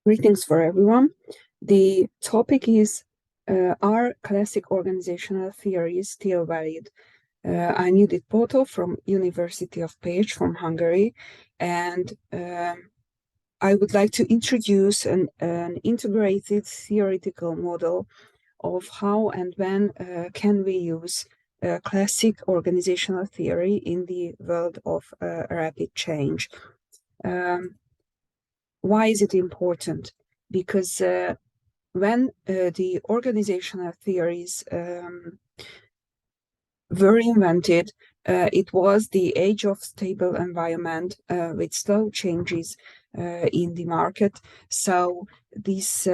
Greetings for everyone. The topic is Are classic organizational theories still valid? I'm Judit PÓTÓ from University of Pécs from Hungary, and I would like to introduce an integrated theoretical model of how and when can we use classic organizational theory in the world of rapid change. Why is it important? Because when the organizational theories were invented, it was the age of stable environment with slow changes in the market. So these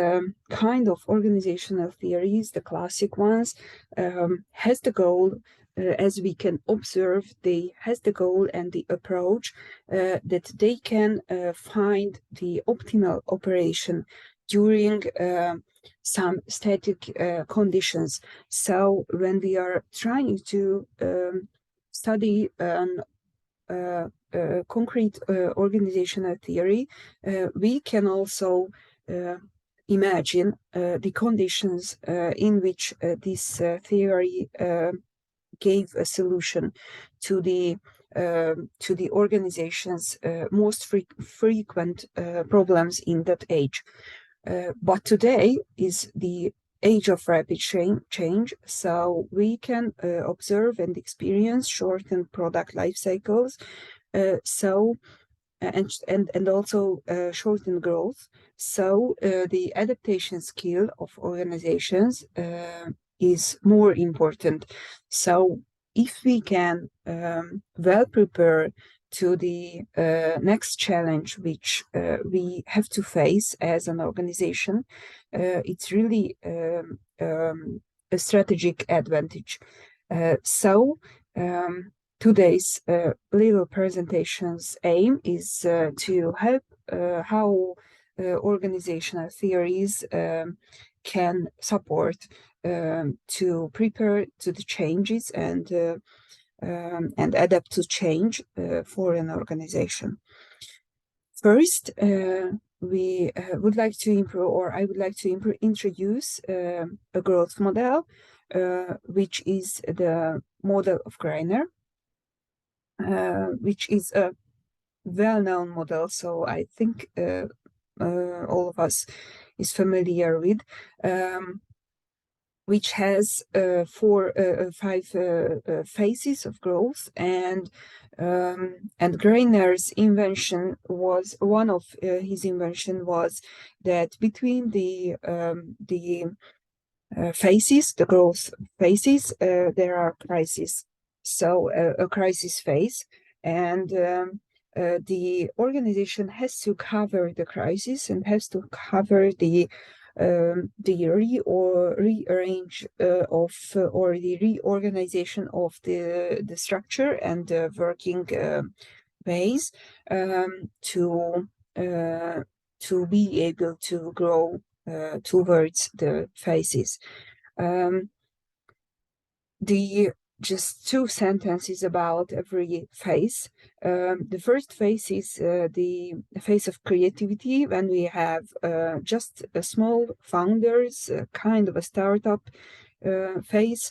kind of organizational theories, the classic ones, has the goal, as we can observe, they has the goal and the approach that they can find the optimal operation during some static conditions. So when we are trying to study an concrete organizational theory, we can also imagine the conditions in which this theory gave a solution to the organization's most frequent problems in that age. But today is the age of rapid change, so we can observe and experience shortened product life cycles, and also shortened growth. So the adaptation skill of organizations is more important. So if we can well prepare to the next challenge which we have to face as an organization, it's really a strategic advantage. So today's little presentation's aim is to help how organizational theories can support to prepare to the changes and adapt to change for an organization. First, we would like to improve, or I would like to introduce a growth model, which is the model of Greiner, which is a well-known model, so I think all of us is familiar with, which has five phases of growth, and Greiner's invention was one of his invention was that between the phases, the growth phases, there are crises. So a crisis phase, and the organization has to cover the crisis and has to cover the rearrange of or the reorganization of the structure and the working ways to be able to grow towards the phases. Just two sentences about every phase. The first phase is the phase of creativity, when we have just a small founders, kind of a startup phase.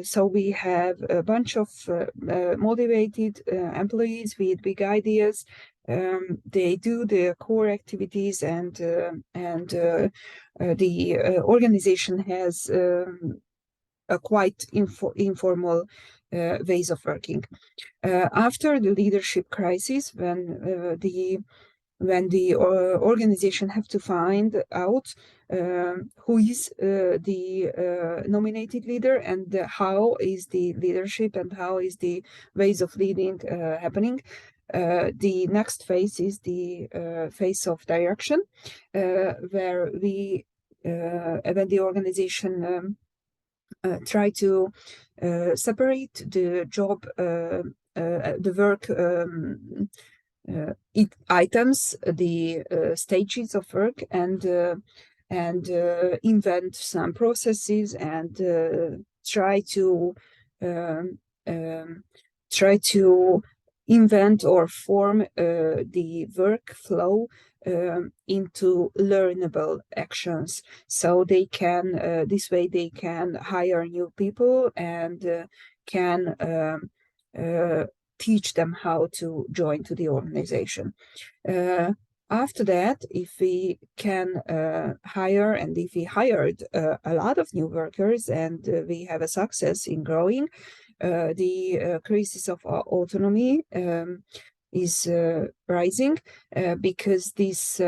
So we have a bunch of motivated employees with big ideas. They do the core activities, and the organization has a quite informal ways of working. After the leadership crisis, when the organization have to find out who is the nominated leader, and how is the leadership and how is the ways of leading happening. The next phase is the phase of direction, where we when the organization try to separate the job, the work items, the stages of work, and invent some processes, and try to invent or form the workflow into learnable actions. So they can, this way they can hire new people and can teach them how to join to the organization. After that, if we can hire, and if we hired a lot of new workers and we have a success in growing, the crisis of autonomy is rising because these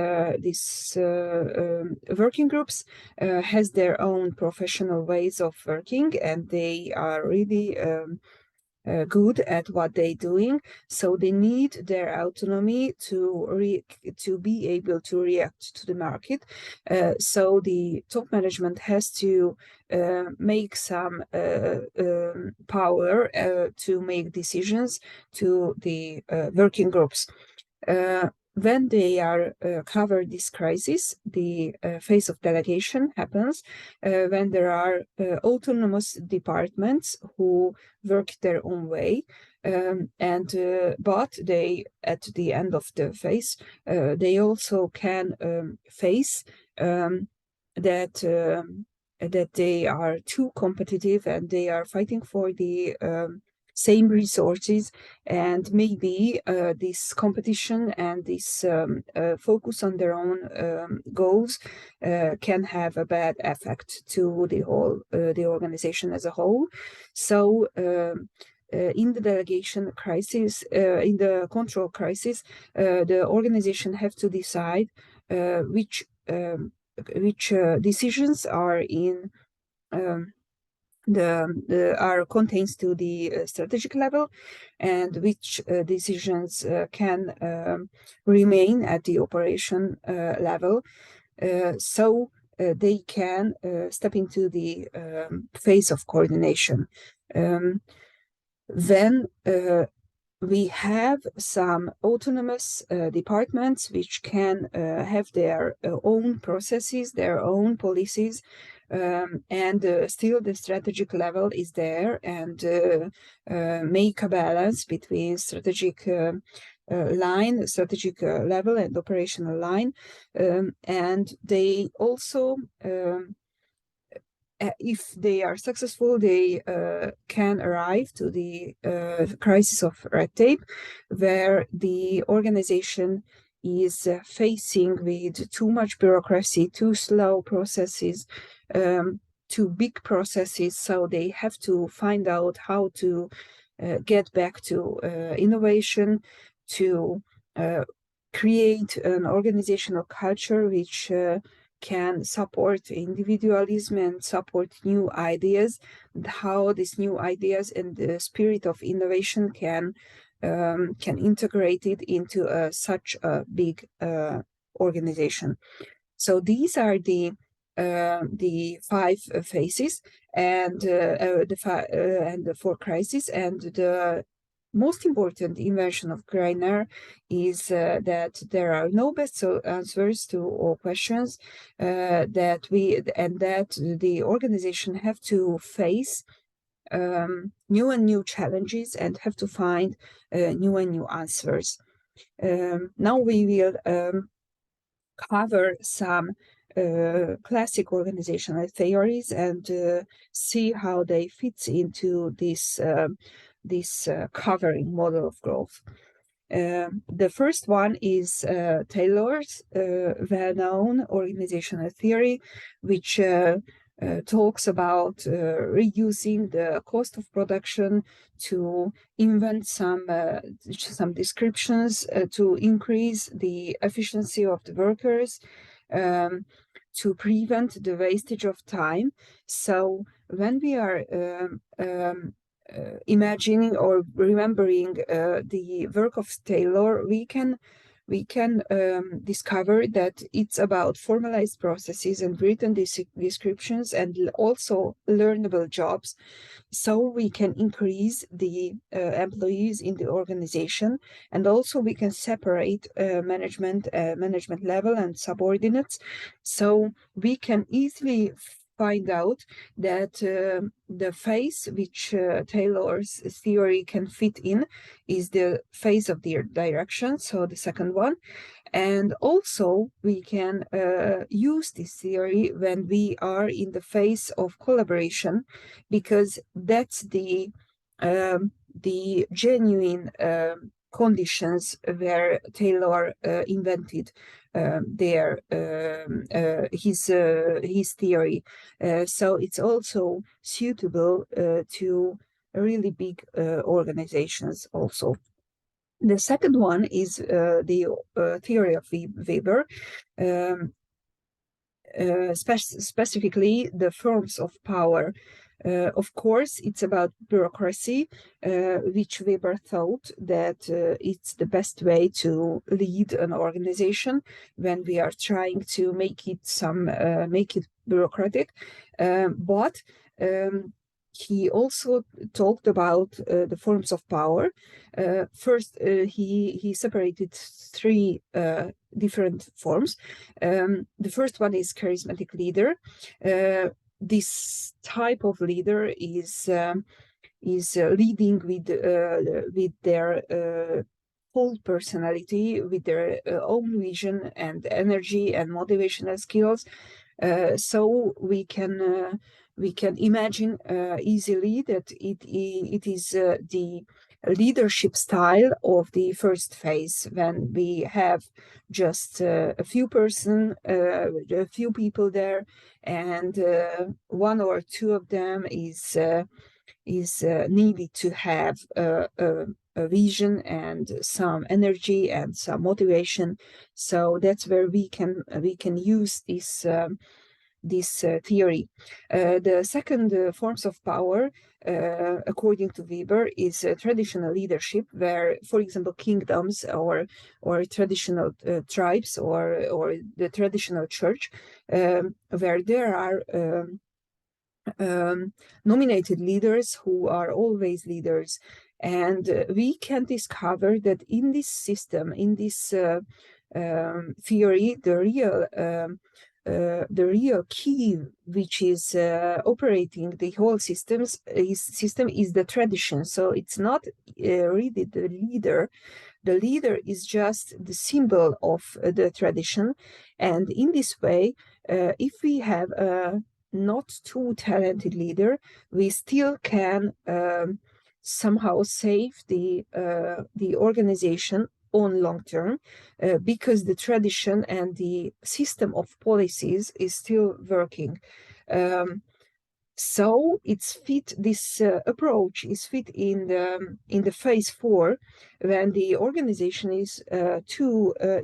working groups has their own professional ways of working, and they are really good at what they're doing, so they need their autonomy to be able to react to the market. So the top management has to make some power to make decisions to the working groups. When they are covered this crisis, the phase of delegation happens when there are autonomous departments who work their own way, but they, at the end of the phase, they also can face that they are too competitive and they are fighting for the same resources, and maybe this competition and this focus on their own goals can have a bad effect to the whole the organization as a whole. So in the delegation crisis, in the control crisis, the organization have to decide which decisions are in are contains to the strategic level, and which decisions can remain at the operation level, so they can step into the phase of coordination. Then we have some autonomous departments which can have their own processes, their own policies, and still the strategic level is there, and make a balance between strategic line, strategic level and operational line. And they also if they are successful, they can arrive to the crisis of red tape, where the organization is facing with too much bureaucracy, too slow processes, too big processes. So they have to find out how to get back to innovation, to create an organizational culture which can support individualism and support new ideas, and how these new ideas and the spirit of innovation can integrate it into such a big organization. So these are the 5 phases and the 4 crises. And the most important invention of Greiner is that there are no best answers to all questions, that the organization have to face new and new challenges and have to find new and new answers. Now we will cover some classic organizational theories and see how they fit into this covering model of growth. The first one is Taylor's well-known organizational theory, which talks about reducing the cost of production, to invent some descriptions to increase the efficiency of the workers, to prevent the wastage of time. So when we are imagining or remembering the work of Taylor, we can discover that it's about formalized processes and written descriptions and also learnable jobs, so we can increase the employees in the organization, and also we can separate management level and subordinates, so we can easily find out that the phase which Taylor's theory can fit in is the phase of the direction, so the second one. And also we can use this theory when we are in the phase of collaboration, because that's the genuine conditions where Taylor invented his theory. So it's also suitable to really big organizations also. The second one is the theory of Weber, specifically the forms of power. Of course, it's about bureaucracy, which Weber thought that it's the best way to lead an organization when we are trying to make it bureaucratic. But he also talked about the forms of power. First, he separated three different forms. The first one is charismatic leader. This type of leader is leading with their whole personality, with their own vision and energy and motivational skills. So we can imagine easily that it is the leadership style of the first phase, when we have just a few people there, and one or two of them is needed to have a vision and some energy and some motivation. So that's where we can use this theory. The second forms of power, according to Weber, is traditional leadership, where, for example, kingdoms or traditional tribes or the traditional church, where there are nominated leaders who are always leaders. And we can discover that in this system, in this theory, the real key which is operating the whole system is the tradition. So it's not really the leader. The leader is just the symbol of the tradition. And in this way, if we have a not too talented leader, we still can somehow save the organization on long term, because the tradition and the system of policies is still working. So this approach is fit in the phase 4, when the organization is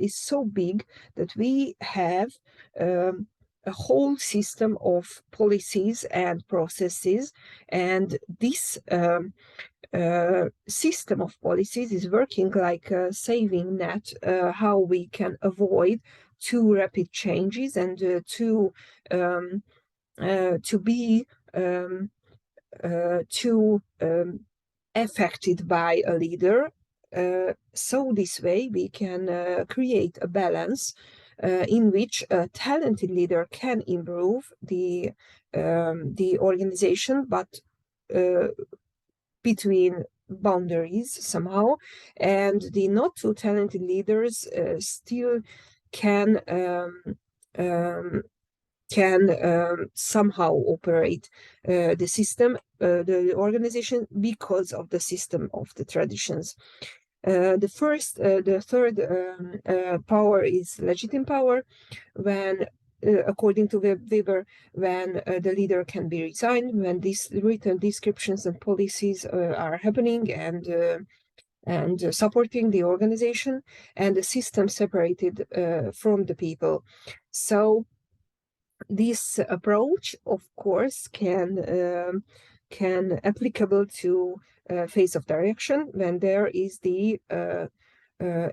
so big that we have a whole system of policies and processes, and this system of policies is working like a saving net, how we can avoid too rapid changes and to be too affected by a leader. So this way we can create a balance in which a talented leader can improve the organization, but between boundaries somehow, and the not too talented leaders still can somehow operate the system, the organization, because of the system of the traditions. The third power is legitimate power, when according to Weber, when the leader can be resigned, when these written descriptions and policies are happening and supporting the organization, and the system separated from the people. So this approach, of course, can applicable to phase of direction, when there is the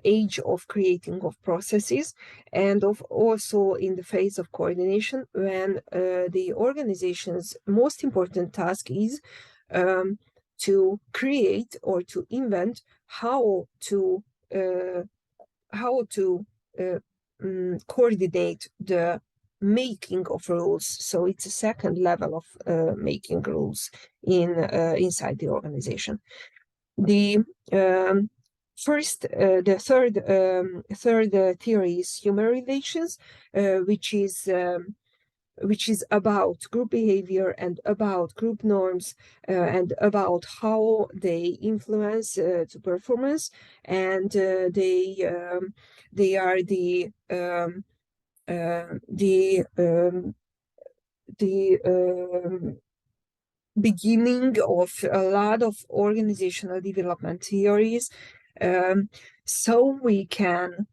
age of creating of processes, and also in the phase of coordination, when the organization's most important task is to create or to invent how to coordinate the making of rules. So it's a second level of making rules inside the organization. The third theory is human relations, which is about group behavior and about group norms and about how they influence to performance, and they are the beginning of a lot of organizational development theories, so we can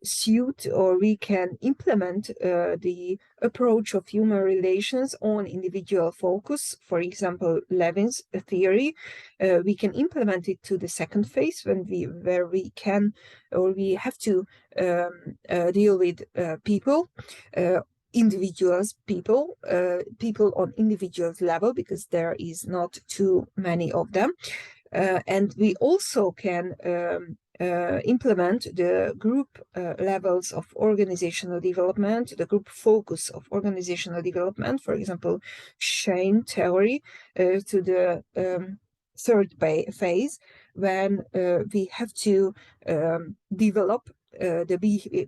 suit or we can implement the approach of human relations on individual focus. For example, Levin's theory, we can implement it to the second phase where we can or we have to deal with people, individuals, people on individuals level, because there is not too many of them. And we also can implement the group levels of organizational development, the group focus of organizational development, for example, chain theory, to the third phase, when we have to develop the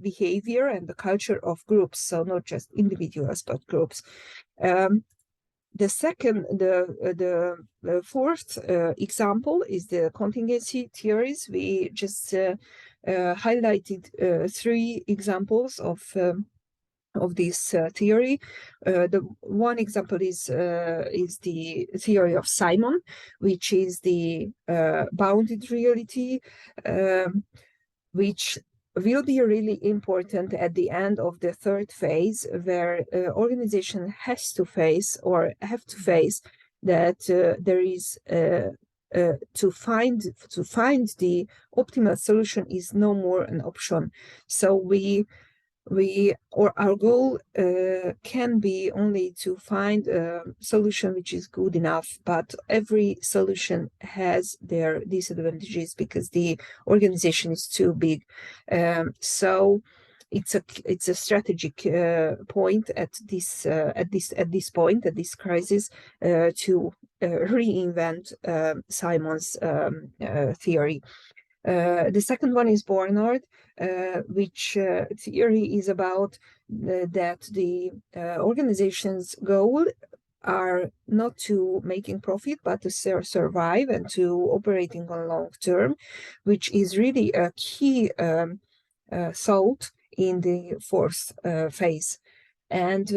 behavior and the culture of groups, so not just individuals, but groups. The fourth example is the contingency theories. We just highlighted 3 examples of this theory. The one example is the theory of Simon, which is the bounded reality, which will be really important at the end of the third phase, where organization has to face that there is to find the optimal solution is no more an option. So our goal can be only to find a solution which is good enough, but every solution has their disadvantages because the organization is too big. So it's a strategic point at this crisis to reinvent Simon's theory. The second one is Barnard, which theory is about that the organization's goal are not to making profit, but to survive and to operating on long term, which is really a key thought in the fourth phase. And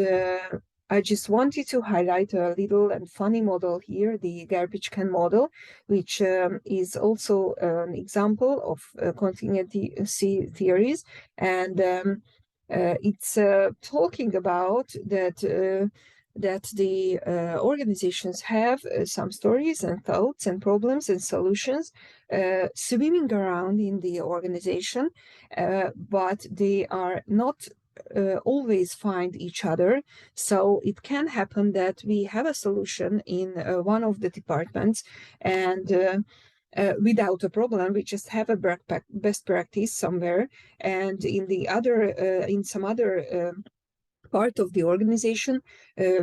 I just wanted to highlight a little and funny model here, the garbage can model, which is also an example of contingency theories. And it's talking about that the organizations have some stories and thoughts and problems and solutions swimming around in the organization, but they are not always find each other. So it can happen that we have a solution in one of the departments, and without a problem, we just have a best practice somewhere, and in some other part of the organization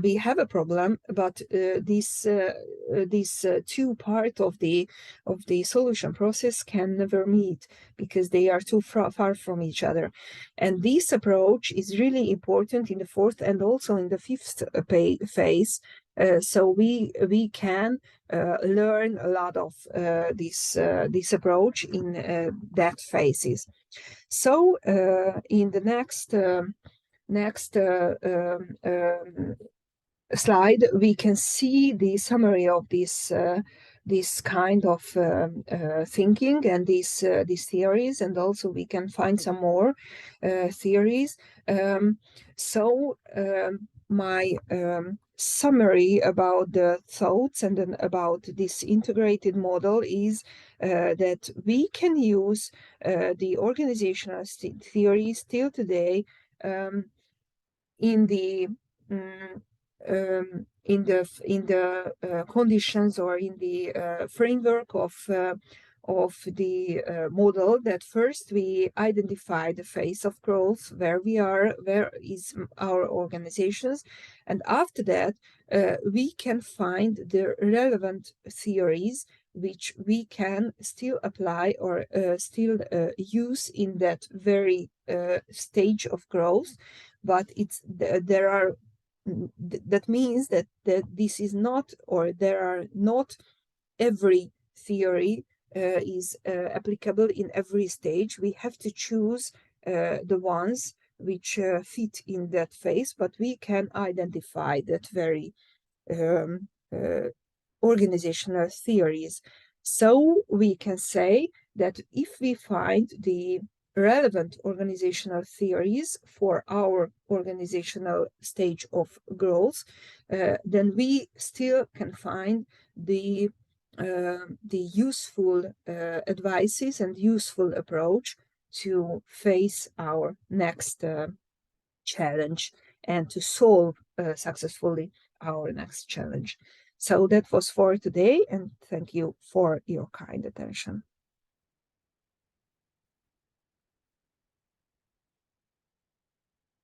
we have a problem, but these two part of the solution process can never meet because they are too far from each other. And this approach is really important in the fourth and also in the fifth phase. So we can learn a lot of this approach in that phases. So in the next slide, we can see the summary of this kind of thinking and these theories, and also we can find some more theories. So my summary about the thoughts and then about this integrated model is that we can use the organizational theory still today in the conditions or in the framework of of the model that first we identify the phase of growth, where we are, where is our organizations, and after that we can find the relevant theories which we can still apply or still use in that very stage of growth. But there are that means that this is not, or there are not every theory is applicable in every stage. We have to choose the ones which fit in that phase, but we can identify that very um, organizational theories. So we can say that if we find the relevant organizational theories for our organizational stage of growth, then we still can find the useful advices and useful approach to face our next challenge and to solve successfully our next challenge. So that was for today, and thank you for your kind attention.